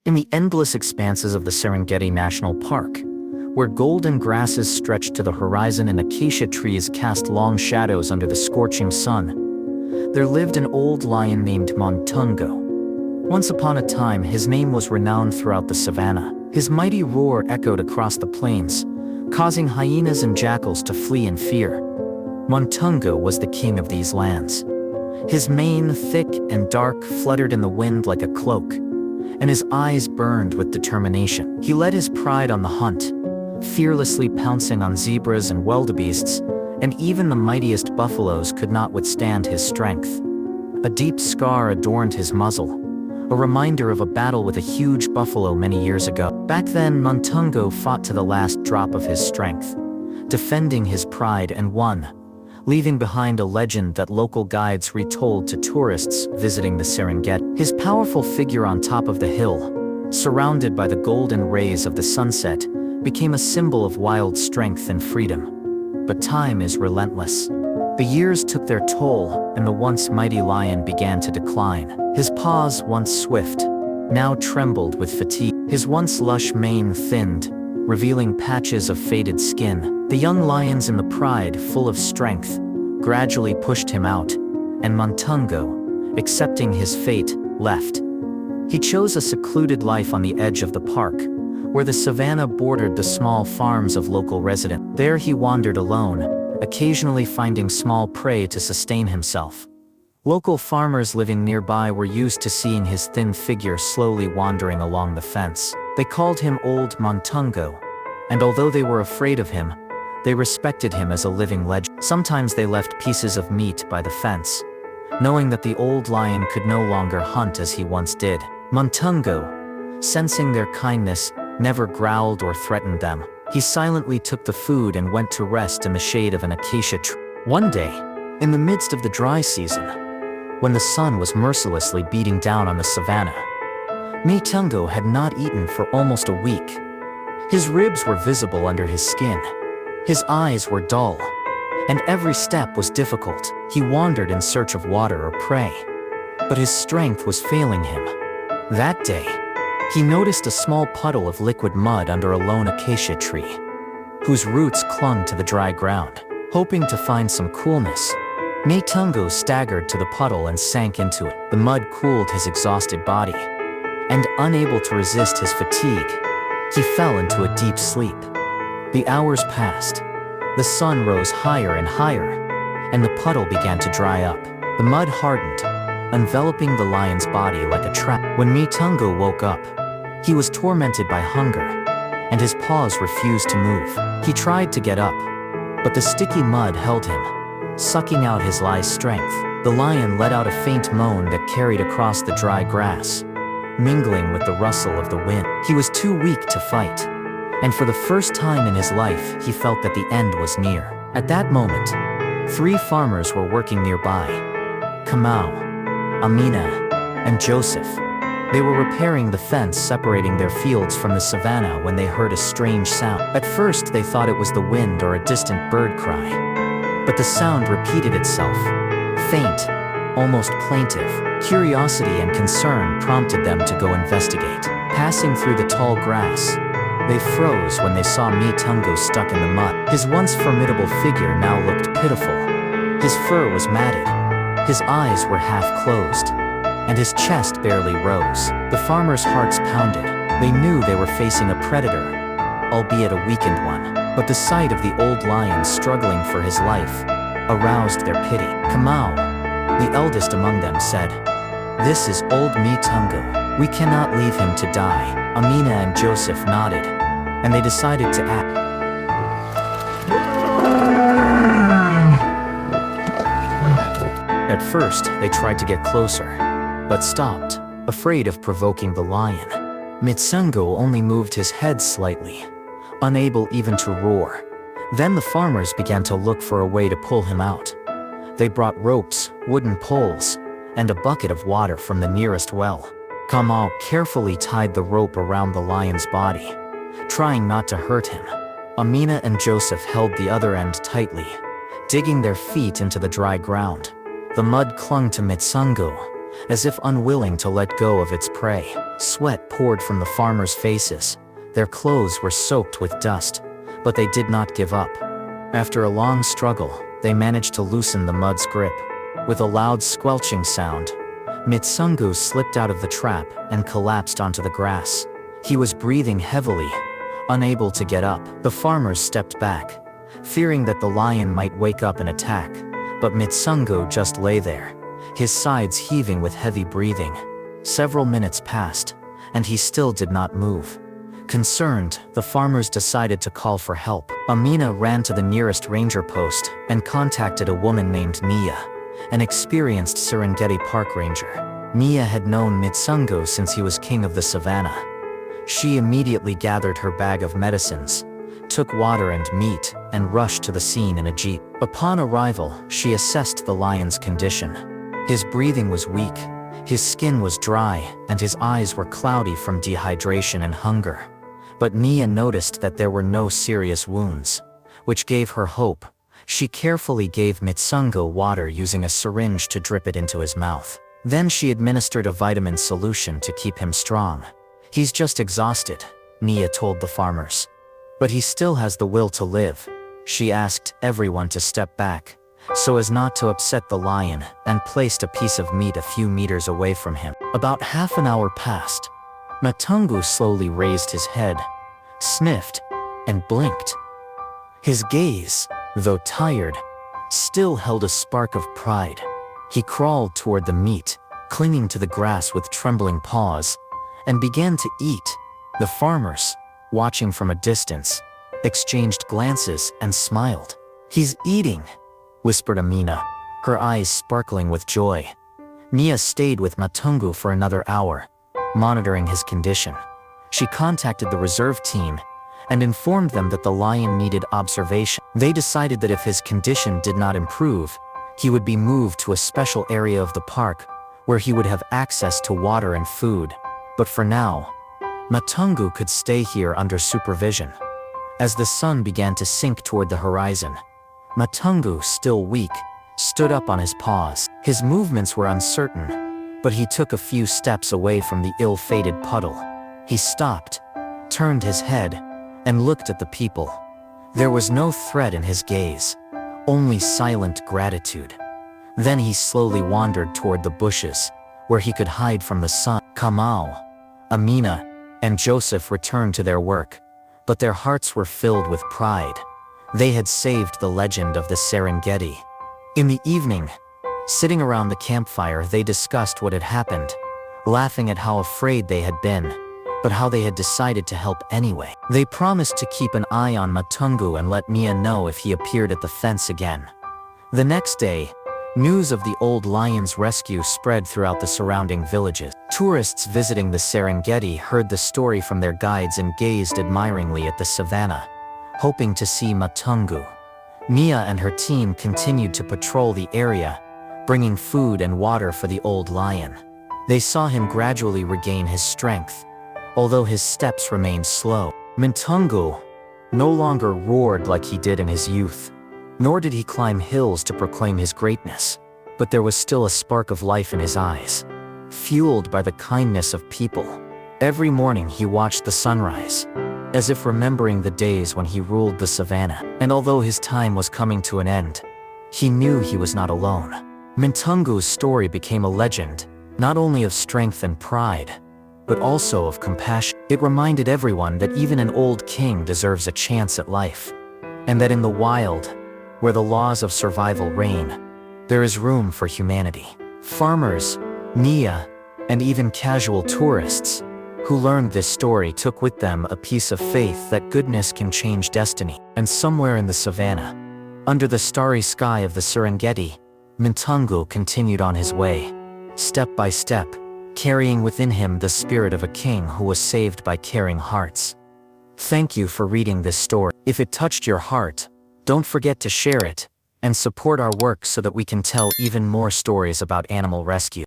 In the endless expanses of the Serengeti National Park, where golden grasses stretched to the horizon and acacia trees cast long shadows under the scorching sun, there lived an old lion named Montungo. Once upon a time, his name was renowned throughout the savanna. His mighty roar echoed across the plains, causing hyenas and jackals to flee in fear. Montungo was the king of these lands. His mane, thick and dark, fluttered in the wind like a cloak, and his eyes burned with determination. He led his pride on the hunt, fearlessly pouncing on zebras and wildebeests, and even the mightiest buffaloes could not withstand his strength. A deep scar adorned his muzzle, a reminder of a battle with a huge buffalo many years ago. Back then, Montungo fought to the last drop of his strength, defending his pride, and won, leaving behind a legend that local guides retold to tourists visiting the Serengeti. His powerful figure on top of the hill, surrounded by the golden rays of the sunset, became a symbol of wild strength and freedom. But time is relentless. The years took their toll, and the once mighty lion began to decline. His paws, once swift, now trembled with fatigue. His once lush mane thinned, revealing patches of faded skin. The young lions in the pride, full of strength, gradually pushed him out, and Montungo, accepting his fate, left. He chose a secluded life on the edge of the park, where the savanna bordered the small farms of local residents. There he wandered alone, occasionally finding small prey to sustain himself. Local farmers living nearby were used to seeing his thin figure slowly wandering along the fence. They called him Old Montungo, and although they were afraid of him, they respected him as a living legend. Sometimes they left pieces of meat by the fence, knowing that the old lion could no longer hunt as he once did. Montungo, sensing their kindness, never growled or threatened them. He silently took the food and went to rest in the shade of an acacia tree. One day, in the midst of the dry season, when the sun was mercilessly beating down on the savanna, Montungo had not eaten for almost a week. His ribs were visible under his skin. His eyes were dull, and every step was difficult. He wandered in search of water or prey, but his strength was failing him. That day, he noticed a small puddle of liquid mud under a lone acacia tree, whose roots clung to the dry ground. Hoping to find some coolness, Montungo staggered to the puddle and sank into it. The mud cooled his exhausted body, and unable to resist his fatigue, he fell into a deep sleep. The hours passed. The sun rose higher and higher, and the puddle began to dry up. The mud hardened, enveloping the lion's body like a trap. When Montungo woke up, he was tormented by hunger, and his paws refused to move. He tried to get up, but the sticky mud held him, sucking out his last strength. The lion let out a faint moan that carried across the dry grass, mingling with the rustle of the wind. He was too weak to fight, and for the first time in his life, he felt that the end was near. At that moment, 3 farmers were working nearby: Kamau, Amina, and Joseph. They were repairing the fence separating their fields from the savanna when they heard a strange sound. At first, they thought it was the wind or a distant bird cry, but the sound repeated itself, faint, almost plaintive. Curiosity and concern prompted them to go investigate. Passing through the tall grass, they froze when they saw Montungo stuck in the mud. His once formidable figure now looked pitiful. His fur was matted, his eyes were half closed, and his chest barely rose. The farmers' hearts pounded. They knew they were facing a predator, albeit a weakened one. But the sight of the old lion struggling for his life aroused their pity. Kamau, the eldest among them, said, "This is old Montungo. We cannot leave him to die." Amina and Joseph nodded, and they decided to act. At first, they tried to get closer, but stopped, afraid of provoking the lion. Montungo only moved his head slightly, unable even to roar. Then the farmers began to look for a way to pull him out. They brought ropes, wooden poles, and a bucket of water from the nearest well. Kamau carefully tied the rope around the lion's body, trying not to hurt him. Amina and Joseph held the other end tightly, digging their feet into the dry ground. The mud clung to Mitsungu, as if unwilling to let go of its prey. Sweat poured from the farmers' faces. Their clothes were soaked with dust, but they did not give up. After a long struggle, they managed to loosen the mud's grip. With a loud squelching sound, Mitsungu slipped out of the trap and collapsed onto the grass. He was breathing heavily, unable to get up. The farmers stepped back, fearing that the lion might wake up and attack, but Mitsungu just lay there, his sides heaving with heavy breathing. Several minutes passed, and he still did not move. Concerned, the farmers decided to call for help. Amina ran to the nearest ranger post and contacted a woman named Nia, an experienced Serengeti Park ranger. Nia had known Mitsungu since he was king of the savanna. She immediately gathered her bag of medicines, took water and meat, and rushed to the scene in a jeep. Upon arrival, she assessed the lion's condition. His breathing was weak, his skin was dry, and his eyes were cloudy from dehydration and hunger. But Nia noticed that there were no serious wounds, which gave her hope. She carefully gave Mitsungu water using a syringe to drip it into his mouth. Then she administered a vitamin solution to keep him strong. "He's just exhausted," Nia told the farmers. "But he still has the will to live." She asked everyone to step back, so as not to upset the lion, and placed a piece of meat a few meters away from him. About half an hour passed. Mitsungu slowly raised his head, sniffed, and blinked. His gaze, though tired, still held a spark of pride. He crawled toward the meat, clinging to the grass with trembling paws, and began to eat. The farmers, watching from a distance, exchanged glances and smiled. "He's eating," whispered Amina, her eyes sparkling with joy. Nia stayed with Mitsungu for another hour, monitoring his condition. She contacted the reserve team and informed them that the lion needed observation. They decided that if his condition did not improve, he would be moved to a special area of the park where he would have access to water and food. But for now, Mitsungu could stay here under supervision. As the sun began to sink toward the horizon, Mitsungu, still weak, stood up on his paws. His movements were uncertain, but he took a few steps away from the ill-fated puddle. He stopped, turned his head, and looked at the people. There was no threat in his gaze, only silent gratitude. Then he slowly wandered toward the bushes, where he could hide from the sun. Kamau, Amina, and Joseph returned to their work, but their hearts were filled with pride. They had saved the legend of the Serengeti. In the evening, sitting around the campfire, they discussed what had happened, laughing at how afraid they had been, but how they had decided to help anyway. They promised to keep an eye on Mitsungu and let Nia know if he appeared at the fence again. The next day, news of the old lion's rescue spread throughout the surrounding villages. Tourists visiting the Serengeti heard the story from their guides and gazed admiringly at the savanna, hoping to see Mitsungu. Nia and her team continued to patrol the area, bringing food and water for the old lion. They saw him gradually regain his strength, although his steps remained slow. Mitsungu no longer roared like he did in his youth, nor did he climb hills to proclaim his greatness, but there was still a spark of life in his eyes, fueled by the kindness of people. Every morning he watched the sunrise, as if remembering the days when he ruled the savanna. And although his time was coming to an end, he knew he was not alone. Mitsungu's story became a legend, not only of strength and pride, but also of compassion. It reminded everyone that even an old king deserves a chance at life, and that in the wild, where the laws of survival reign, there is room for humanity. Farmers, Nia, and even casual tourists who learned this story took with them a piece of faith that goodness can change destiny. And somewhere in the savanna, under the starry sky of the Serengeti, Mitsungu continued on his way, step by step, carrying within him the spirit of a king who was saved by caring hearts. Thank you for reading this story. If it touched your heart, don't forget to share it and support our work so that we can tell even more stories about animal rescue.